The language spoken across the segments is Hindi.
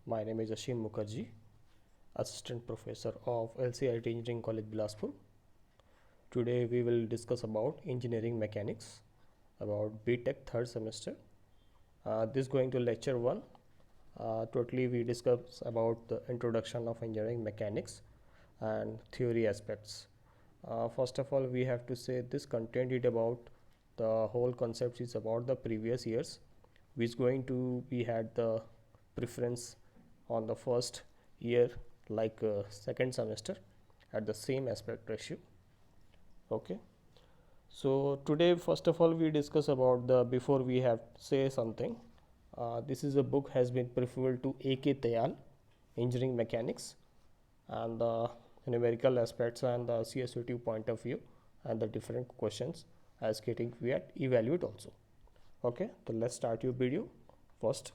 My name is Ashim Mukherjee, Assistant Professor of LCIT Engineering College Bilaspur. Today we will discuss about engineering mechanics, about BTech third semester. This is going to lecture 1. Totally we discuss about the introduction of engineering mechanics and theory aspects. First of all, we have to say this content is about the whole concept is about the previous years, which going to we had the preference on the first year like second semester at the same aspect ratio. Okay, so today first of all we discuss about the before we have say something. This is a book has been preferred to AK Tayal, Engineering Mechanics, and the numerical aspects and the CSUT point of view and the different questions as getting we at evaluate also. Okay, so let's start your video first.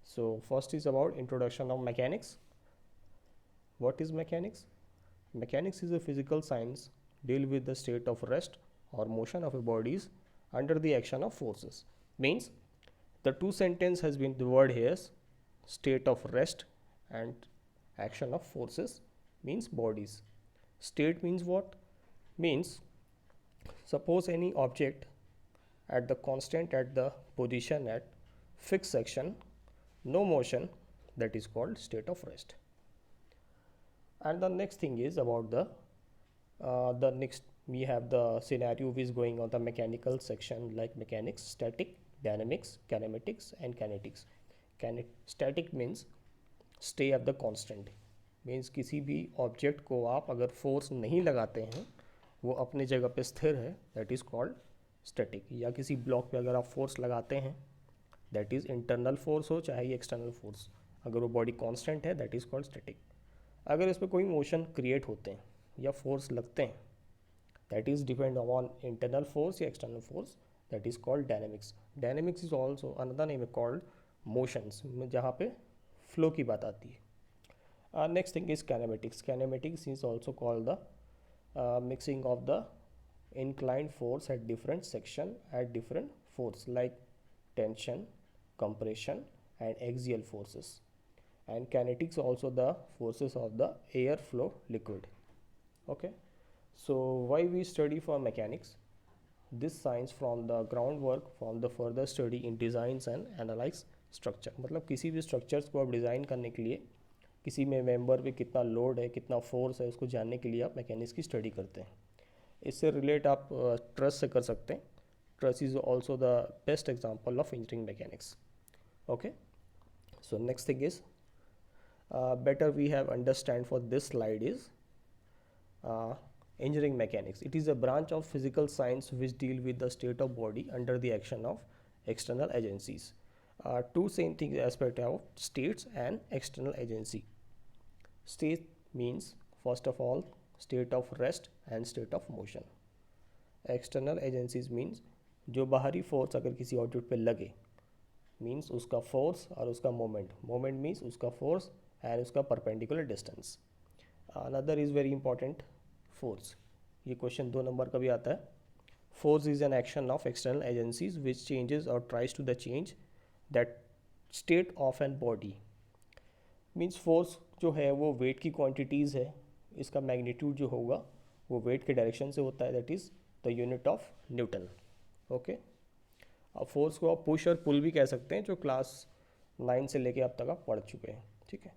So first is about introduction of mechanics. What is mechanics? Mechanics is a physical science deal with the state of rest or motion of a bodies under the action of forces. Means the two sentence has been the word here state of rest and action of forces means bodies. State means what? Means suppose any object at the constant at the position at fixed section, no motion, that is called state of rest. And the next thing is about the next we have the scenario which is going on the mechanical section like mechanics, static, dynamics, kinematics and kinetics. Static means stay at the constant, means किसी भी ऑब्जेक्ट को आप अगर फोर्स नहीं लगाते हैं वो अपनी जगह पे स्थिर है, दैट इज़ कॉल्ड स्टैटिक. या किसी ब्लॉक पे अगर आप फोर्स लगाते हैं दैट इज़ इंटरनल फोर्स हो चाहे एक्सटर्नल फोर्स, अगर वो बॉडी कांस्टेंट है दैट इज़ कॉल्ड स्टैटिक. अगर इस पर कोई मोशन क्रिएट होते हैं या फोर्स लगते हैं that is depend upon internal force या external force, that is called dynamics. Dynamics is also another name called motions, जहाँ पे फ्लो की बात आती है. Next thing is kinematics. Kinematics is also called the mixing of the inclined force at different section at different force like tension, compression and axial forces. And kinetics also the forces of the air flow liquid. Okay, so why we study for mechanics? This science from the groundwork from the further study in designs and analyze structure. मतलब किसी भी structures को आप डिज़ाइन करने के लिए किसी में मेंबर पे कितना लोड है कितना फोर्स है उसको जानने के लिए आप मैकेनिक्स की स्टडी करते हैं. इससे रिलेट आप ट्रस से कर सकते हैं. Truss is also the best example of engineering mechanics. Okay, so next thing is better we have understand for this slide is engineering mechanics. It is a branch of physical science which deal with the state of body under the action of external agencies. Two same thing aspect of states and external agency. State means first of all state of rest and state of motion. External agencies means जो बाहरी फोर्स अगर किसी ऑब्जेक्ट पे लगे मीन्स उसका फोर्स और उसका मोमेंट. मोमेंट मीन्स उसका फोर्स एंड उसका perpendicular distance. Another is very important force. ये क्वेश्चन 2 नंबर का भी आता है. Force is an action of external agencies which changes or tries to the change that state of an body. Means force जो है वो वेट की क्वांटिटीज़ है, इसका मैग्नीट्यूड जो होगा वो वेट के डायरेक्शन से होता है, that is the unit of Newton. Okay, अब फोर्स को आप पुश और पुल भी कह सकते हैं जो क्लास 9 से लेके अब तक आप पढ़ चुके हैं. ठीक है,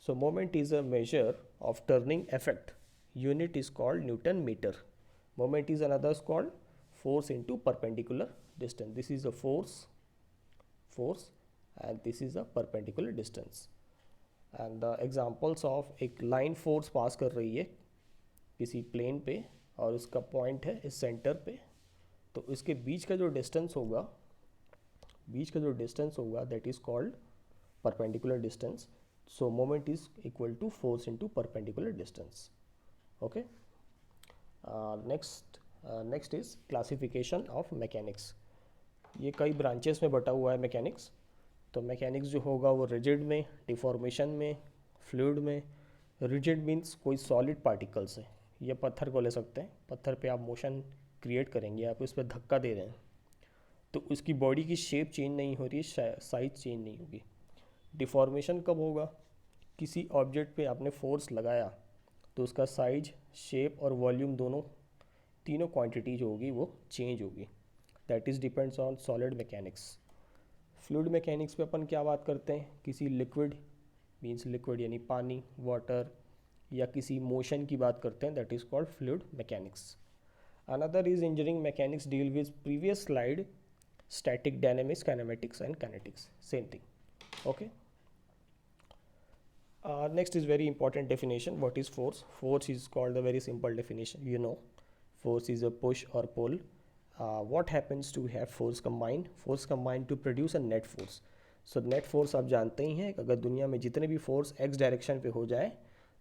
so moment is a measure of turning effect. Unit is called newton meter. Moment is another called force into perpendicular distance. This is a force and this is a perpendicular distance. And the examples of एक लाइन फोर्स पास कर रही है किसी प्लेन पे और उसका पॉइंट है इस सेंटर पे, तो इसके बीच का जो डिस्टेंस होगा that is called perpendicular distance. So moment is equal to force into perpendicular distance. Okay, next is classification of mechanics. ये कई ब्रांचेस में बटा हुआ है मैकेनिक्स. तो मैकेनिक्स जो होगा वो रिजिड में, डिफॉर्मेशन में, फ्लूइड में. रिजिड मीन्स कोई सॉलिड पार्टिकल्स है. ये पत्थर को ले सकते हैं, पत्थर पे आप मोशन क्रिएट करेंगे, आप उस पर धक्का दे रहे हैं तो उसकी बॉडी की शेप चेंज नहीं हो रही है, साइज चेंज नहीं होगी. डिफॉर्मेशन कब होगा? किसी ऑब्जेक्ट पे आपने फोर्स लगाया तो उसका साइज, शेप और वॉल्यूम दोनों, तीनों क्वांटिटी जो होगी वो चेंज होगी. That is depends on solid mechanics. Fluid mechanics पे अपन क्या बात करते हैं? किसी लिक्विड, मीन्स लिक्विड यानी पानी, वाटर, या किसी मोशन की बात करते हैं. That is called fluid mechanics. Another is engineering mechanics deal with previous slide, static dynamics, kinematics and kinetics, same thing. Okay. Next is very important definition. What is force? Force is called a very simple definition. You know, force is a push or pull. What happens to have force combined? Force combined to produce a net force. So net force आप जानते ही हैं, अगर दुनिया में जितने भी फोर्स x डायरेक्शन पे हो जाए,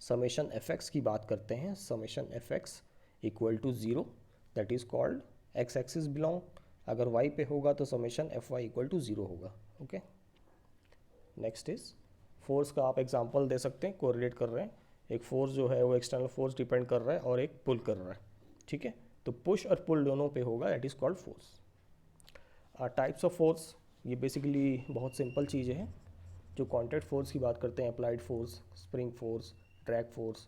समेशन fx की बात करते हैं. Summation fx equal to zero, that is called x axis belong. अगर y पे होगा तो summation fy equal to zero होगा. ओके. नेक्स्ट इज फोर्स का आप एग्जांपल दे सकते हैं. कोरिलेट कर रहे हैं, एक फोर्स जो है वो एक्सटर्नल फोर्स डिपेंड कर रहा है और एक पुल कर रहा है. ठीक है, तो पुश और पुल दोनों पे होगा. That is called force. Types of force, ये बेसिकली बहुत सिंपल चीज़ें हैं. जो कॉन्टैक्ट फोर्स की बात करते हैं, applied force, spring force, drag force,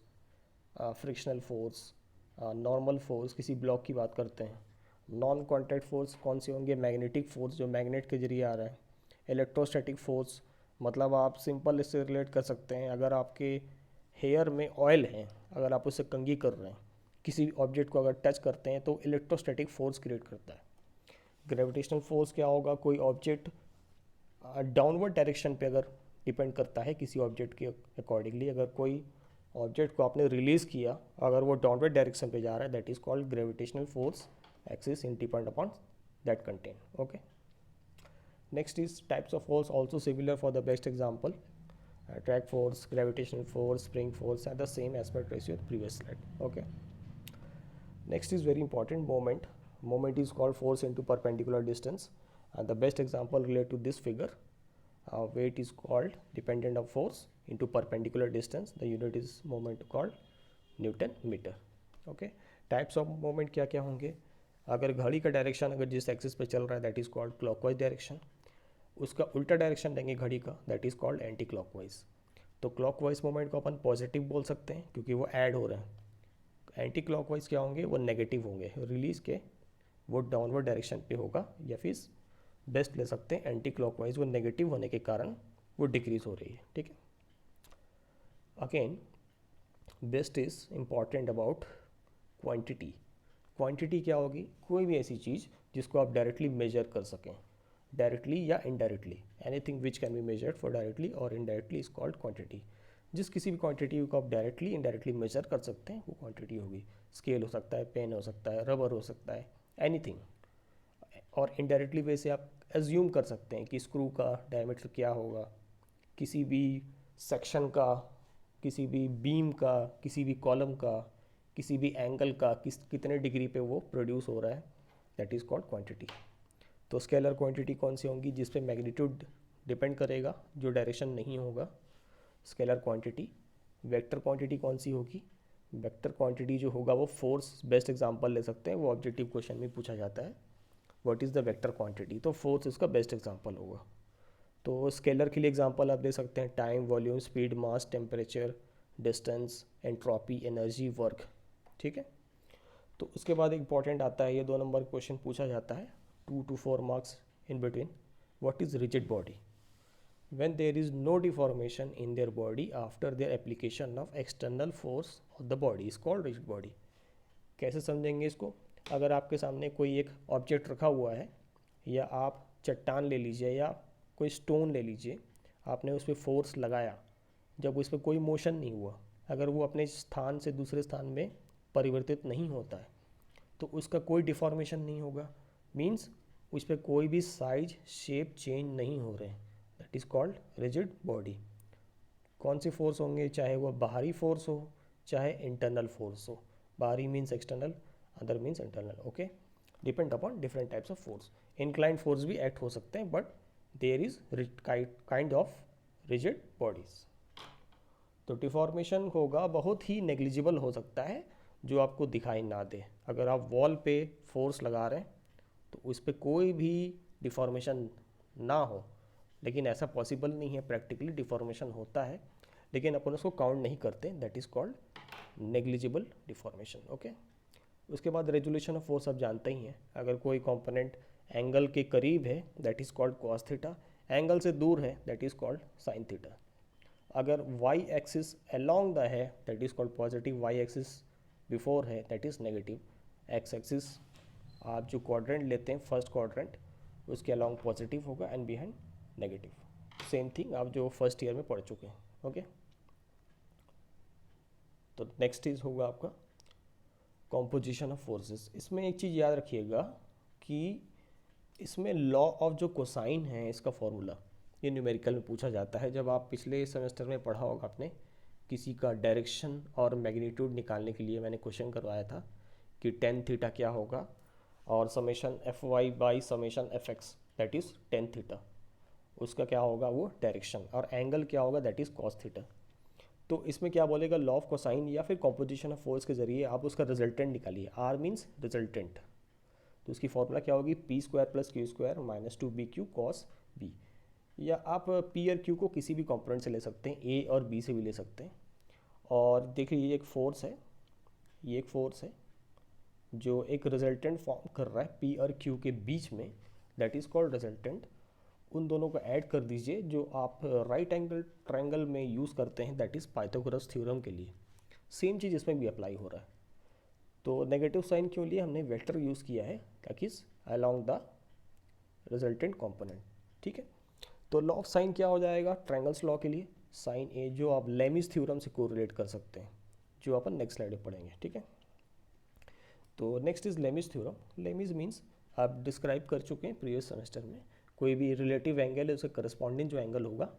frictional force, normal force, किसी ब्लॉक की बात करते हैं. नॉन कॉन्टैक्ट फोर्स कौन से होंगे? मैग्नेटिक फोर्स, जो मैग्नेट के जरिए आ रहा है. इलेक्ट्रोस्टैटिक फोर्स, मतलब आप सिंपल इससे रिलेट कर सकते हैं, अगर आपके हेयर में ऑयल है, अगर आप उससे कंघी कर रहे हैं, किसी ऑब्जेक्ट को अगर टच करते हैं तो इलेक्ट्रोस्टैटिक फोर्स क्रिएट करता है. ग्रेविटेशनल फोर्स क्या होगा? कोई ऑब्जेक्ट डाउनवर्ड डायरेक्शन पे अगर डिपेंड करता है किसी ऑब्जेक्ट के अकॉर्डिंगली, अगर कोई ऑब्जेक्ट को आपने रिलीज़ किया, अगर वो डाउनवर्ड डायरेक्शन पे जा रहा है, that is called gravitational force axis in depend upon that content. Okay. Next is types of force, also similar for the best example. Drag force, gravitational force, spring force are the same aspect ratio as previous slide. Okay. Next is very important, moment. Moment is called force into perpendicular distance, and the best example related to this figure. Weight is called dependent of force into perpendicular distance. The unit is moment called Newton meter. Okay. Types of moment क्या क्या होंगे? अगर घड़ी का डायरेक्शन अगर जिस एक्सिस पे चल रहा है, that is called clockwise direction. उसका उल्टा डायरेक्शन देंगे घड़ी का, that is called anti clockwise. तो क्लॉकवाइज मोमेंट को अपन पॉजिटिव बोल सकते हैं क्योंकि वो ऐड हो रहे हैं. एंटी क्लॉकवाइज क्या होंगे? वो नेगेटिव होंगे, रिलीज के वो डाउनवर्ड डायरेक्शन पे होगा, या फिर बेस्ट ले सकते हैं एंटी क्लॉकवाइज, वो नेगेटिव होने के कारण वो डिक्रीज हो रही है. ठीक है. Again best is important about quantity. Quantity क्या होगी? कोई भी ऐसी चीज़ जिसको आप डायरेक्टली मेजर कर सकें, डायरेक्टली या indirectly. Anything which can be measured for directly और इनडायरेक्टली इज कॉल्ड क्वांटिटी. जिस किसी भी क्वांटिटी को आप डायरेक्टली इनडायरेक्टली मेजर कर सकते हैं वो क्वांटिटी होगी. स्केल हो सकता है, पेन हो सकता है, रबर हो सकता है, एनीथिंग. और इनडायरेक्टली वे से आप एज्यूम कर सकते हैं कि स्क्रू का डायमीटर क्या होगा, किसी भी सेक्शन का, किसी भी बीम का, किसी भी कॉलम का, किसी भी एंगल का कितने डिग्री पे वो प्रोड्यूस हो रहा है, दैट इज़ कॉल्ड क्वांटिटी. तो स्केलर क्वांटिटी कौन सी होंगी? जिस पे मैग्नीट्यूड डिपेंड करेगा, जो डायरेक्शन नहीं होगा, स्केलर क्वांटिटी. वेक्टर क्वांटिटी कौन सी होगी? वेक्टर क्वांटिटी जो होगा वो फोर्स. बेस्ट एग्जांपल ले सकते हैं, वो ऑब्जेक्टिव क्वेश्चन में पूछा जाता है, what is the vector quantity, तो फोर्स इसका बेस्ट एग्जांपल होगा. तो स्केलर के लिए एग्जांपल आप दे सकते हैं time, volume, speed, mass, temperature, distance, entropy, energy, work. ठीक है. तो उसके बाद इंपॉर्टेंट आता है, ये 2 नंबर क्वेश्चन पूछा जाता है, 2 to 4 marks in between. What is rigid body? When there is no deformation in their body after their application of external force of the body is called rigid body. कैसे समझेंगे इसको? अगर आपके सामने कोई एक ऑब्जेक्ट रखा हुआ है, या आप चट्टान ले लीजिए या कोई स्टोन ले लीजिए, आपने उस पर फोर्स लगाया, जब उस पर कोई मोशन नहीं हुआ, अगर वो अपने स्थान से दूसरे स्थान में परिवर्तित नहीं होता है तो उसका कोई डिफॉर्मेशन नहीं होगा. मीन्स उस पर कोई भी साइज, शेप चेंज नहीं हो रहे हैं, that is called rigid body. कौन से फोर्स होंगे? चाहे वो बाहरी फोर्स हो, चाहे इंटरनल फोर्स हो. बाहरी means external, other means internal. Okay. Depend upon different types of force. Inclined force भी एक्ट हो सकते हैं, but there is kind of rigid bodies. तो डिफॉर्मेशन होगा, बहुत ही नेग्लिजिबल हो सकता है, जो आपको दिखाई ना दे. अगर आप वॉल पे फोर्स लगा रहे हैं तो उस पर कोई भी डिफॉर्मेशन ना हो, लेकिन ऐसा पॉसिबल नहीं है, प्रैक्टिकली डिफॉर्मेशन होता है लेकिन अपन उसको काउंट नहीं करते, that is called negligible deformation. Okay, उसके बाद रेजुलेशन ऑफ फोर्स आप जानते ही हैं, अगर कोई कंपोनेंट एंगल के करीब है that is called cos theta, angle से दूर है that is called sine theta. अगर वाई एक्सिस अलोंग द है that is called positive, Y axis before है that is negative, X axis आप जो क्वाड्रेंट लेते हैं फर्स्ट क्वाड्रेंट उसके अलोंग पॉजिटिव होगा and behind negative. Same thing आप जो फर्स्ट ईयर में पढ़ चुके हैं। ओके, तो नेक्स्ट चीज़ होगा आपका कॉम्पोजिशन ऑफ फोर्सेस। इसमें एक चीज़ याद रखिएगा कि इसमें लॉ ऑफ जो कोसाइन है इसका फॉर्मूला ये न्यूमेरिकल में पूछा जाता है। जब आप पिछले सेमेस्टर में पढ़ा होगा आपने, किसी का डायरेक्शन और मैग्नीट्यूड निकालने के लिए मैंने क्वेश्चन करवाया था कि टेन थीटा क्या होगा और summation F Y by summation F X that is tan theta, उसका क्या होगा वो डायरेक्शन, और एंगल क्या होगा दैट इज़ कॉस थीटा। तो इसमें क्या बोलेगा, लॉ ऑफ कोसाइन या फिर कॉम्पोजिशन ऑफ फोर्स के जरिए आप उसका रिजल्टेंट निकालिए। आर मीन्स रिजल्टेंट, तो उसकी फॉर्मूला क्या होगी, P square plus Q square minus 2 B Q cos B, या आप पी और क्यू को किसी भी कंपोनेंट से ले सकते हैं, ए और बी से भी ले सकते हैं। और देखिए ये एक फोर्स है, ये एक फोर्स है जो एक रिजल्टेंट फॉर्म कर रहा है पी और क्यू के बीच में, दैट इज़ कॉल्ड रिजल्टेंट। उन दोनों को ऐड कर दीजिए जो आप राइट एंगल ट्रायंगल में यूज़ करते हैं, दैट इज़ पाइथागोरस थ्योरम के लिए। सेम चीज़ इसमें भी अप्लाई हो रहा है। तो नेगेटिव साइन क्यों लिए, हमने वेक्टर यूज़ किया है ताकि अलोंग द रिजल्टेंट कंपोनेंट। ठीक है, तो लॉ ऑफ साइन क्या हो जाएगा ट्रायंगल्स लॉ के लिए, साइन ए, जो आप लेमिस थ्योरम से कोरिलेट कर सकते हैं, जो अपन नेक्स्ट स्लाइड में पढ़ेंगे। ठीक है, तो next is Lami's theorem. Lami's means आप डिस्क्राइब कर चुके हैं प्रीवियस सेमेस्टर में, कोई भी रिलेटिव एंगल है उसका करस्पॉन्डिंग जो एंगल होगा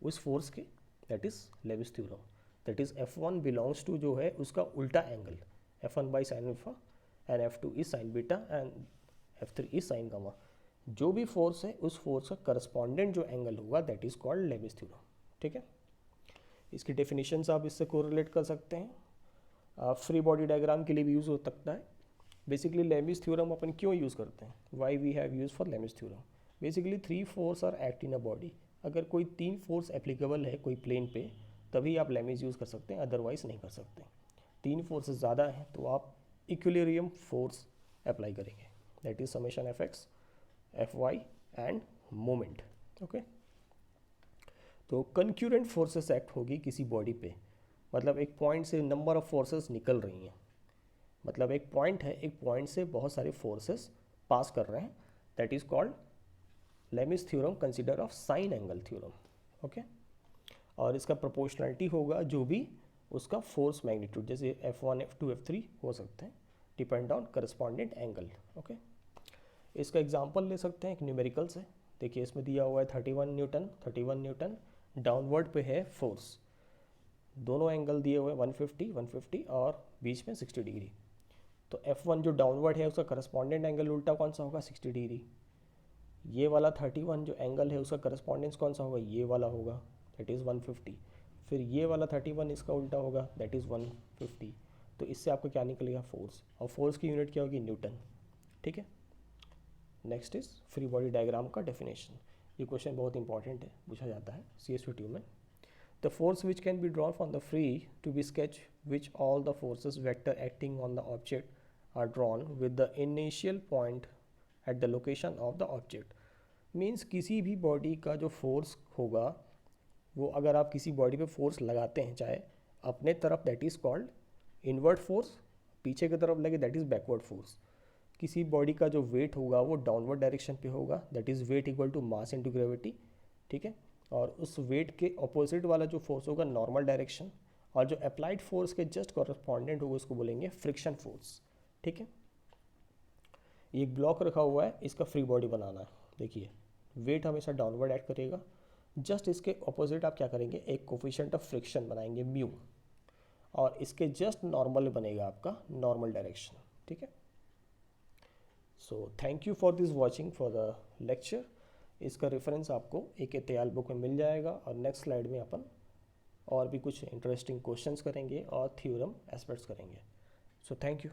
उस फोर्स के, that is Lami's theorem. That is F1 belongs to जो है उसका उल्टा angle, F1 by sine alpha and F2 is sine beta and F3 is sine gamma. जो भी फोर्स है उस फोर्स का करस्पॉन्डेंट जो एंगल होगा that is called Lami's theorem. ठीक है, इसकी डेफिनेशंस आप इससे कोरिलेट कर सकते हैं, फ्री बॉडी डायग्राम के लिए भी यूज़ हो सकता है। बेसिकली लेमिस थ्योरम अपन क्यों यूज़ करते हैं, why we have use for Lami's theorem, basically 3 force are act in a body. अगर कोई 3 फोर्स एप्लीकेबल है कोई प्लेन पे तभी आप लेमिस यूज़ कर सकते हैं, अदरवाइज नहीं कर सकते। 3 फोर्सेस ज़्यादा हैं तो आप इक्विलिब्रियम फोर्स अप्लाई करेंगे, that is summation F X F Y and moment. Okay, तो कंक्यूरेंट फोर्सेस एक्ट होगी किसी बॉडी पे, मतलब एक पॉइंट से नंबर ऑफ फोर्सेस निकल रही हैं, मतलब एक पॉइंट है, एक पॉइंट से बहुत सारे फोर्सेस पास कर रहे हैं, that is called Lami's theorem consider of sine angle theorem. Okay, और इसका प्रोपोर्शनलिटी होगा जो भी उसका फोर्स मैग्नीट्यूड, जैसे F1 F2 F3 हो सकते हैं, depend on correspondent angle. Okay, इसका एग्जांपल ले सकते हैं एक न्यूमेरिकल से। देखिए इसमें दिया हुआ है 31 न्यूटन, 31 न्यूटन डाउनवर्ड पे है फोर्स, दोनों एंगल दिए हुए 150 150 और बीच में 60 डिग्री। तो F1 जो डाउनवर्ड है उसका करस्पॉन्डेंट एंगल उल्टा कौन सा होगा, 60 डिग्री। ये वाला 31 जो एंगल है उसका करस्पॉन्डेंस कौन सा होगा, ये वाला होगा, दैट इज़ 150। फिर ये वाला 31 इसका उल्टा होगा, दैट इज़ 150। तो इससे आपको क्या निकलेगा, फोर्स, और फोर्स की यूनिट क्या होगी, न्यूटन। ठीक है, next is free body diagram का डेफिनेशन। ये क्वेश्चन बहुत इंपॉर्टेंट है, पूछा जाता है CSVTU में। The force which can be drawn from the free to be sketch which all the forces vector acting on the object are drawn with the initial point at the location of the object. Means किसी भी बॉडी का जो फोर्स होगा वो, अगर आप किसी बॉडी पे फोर्स लगाते हैं चाहे अपने तरफ that is called inward force, पीछे की तरफ लगे दैट इज़ बैकवर्ड फोर्स। किसी बॉडी का जो वेट होगा वो डाउनवर्ड डायरेक्शन पे होगा, that is weight equal to mass into gravity. ठीक है, और उस वेट के ऑपोजिट वाला जो फोर्स होगा नॉर्मल डायरेक्शन, और जो अप्लाइड फोर्स के जस्ट कॉरस्पॉन्डेंट होगा उसको बोलेंगे फ्रिक्शन फोर्स। ठीक है, एक ब्लॉक रखा हुआ है, इसका फ्री बॉडी बनाना है। देखिए वेट हमेशा डाउनवर्ड ऐड करेगा, जस्ट इसके ऑपोजिट आप क्या करेंगे, एक कोफिशिएंट ऑफ फ्रिक्शन बनाएंगे म्यू, और इसके जस्ट नॉर्मल बनेगा आपका नॉर्मल डायरेक्शन। ठीक है, so thank you for this watching for the lecture. इसका रेफरेंस आपको एक तैयार बुक में मिल जाएगा, और नेक्स्ट स्लाइड में अपन और भी कुछ इंटरेस्टिंग क्वेश्चंस करेंगे और थ्योरम एस्पेक्ट्स करेंगे। So thank you.